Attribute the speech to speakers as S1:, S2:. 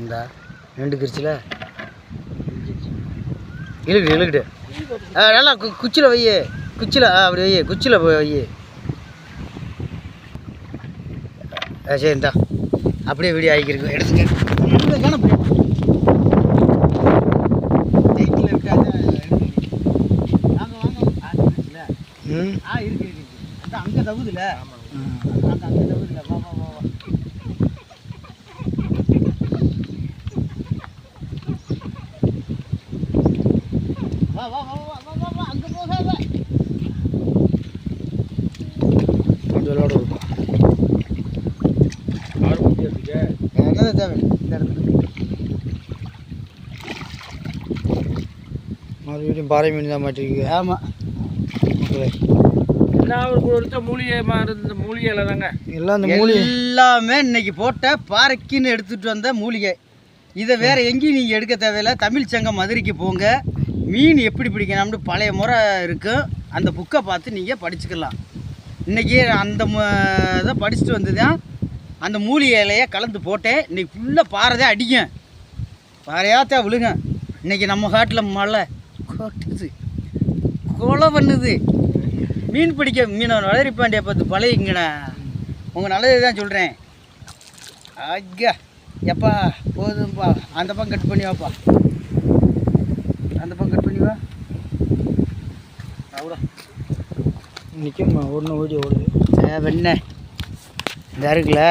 S1: இந்த ரெண்டு கிரிச்சில் இழுக்கிட்டு இழுக்கிட்டு நல்லா குச்சியில் வை, குச்சியில் அப்படி வை, குச்சியில் வை. சரி இந்தா அப்படியே வீடியோ ஆகிக்கிருக்கு, எடுத்துக்க. நைட்டில் இருக்காது. வாங்க வாங்க இருக்குல்ல. இருக்கு இருக்கு அந்த அங்கே தகுதில்ல. அந்த அங்கே தகுதில்ல. வா வா வா வா வா வா வா வா வா வா அங்கே போகாத. கொஞ்சம் விளையாட இருக்கும். என்னது தேவை இந்த இடத்துல? மறுபடியும் பாறை மீன் தான் மாட்டிருக்கு. ஆமாம் மக்களே,
S2: மூலிகை மருந்து மூலிகையில் தாங்க
S1: எல்லாம் அந்த மூலிகை எல்லாமே இன்னைக்கு போட்ட பாறைக்குன்னு எடுத்துகிட்டு வந்த மூலிகை. இதை வேறு எங்கேயும் நீங்கள் எடுக்க தேவையில்லை. தமிழ் சங்கம் மதுரைக்கு போங்க, மீன் எப்படி பிடிக்கணும்னு பழைய முறை இருக்கும். அந்த புக்கை பார்த்து நீங்கள் படிச்சுக்கலாம். இன்றைக்கி அந்த இதை படிச்சுட்டு வந்து தான் அந்த மூலிகை இலையை கலந்து போட்டேன். இன்றைக்கி ஃபுல்லாக பாறை தான் அடிக்கும், பாறையாத்தான் விழுங்க. இன்றைக்கி நம்ம காட்டில் மழை கொட்டுது, கொலை பண்ணுது. மீன் பிடிக்க மீனவன் வளரிப்பாண்டியை பார்த்து பழகிங்கண்ணா. உங்கள் நல்லது தான் சொல்கிறேன். ஐயா எப்பா போதும்பா, அந்த பக்கம் கட் பண்ணி வாப்பா, அந்த பக்கம் கட் பண்ணி வா. அவ்வளோ நிற்கும்மா, ஒன்று ஓடி ஓடுது. வெண்ணெய் இந்த இருக்குல்ல,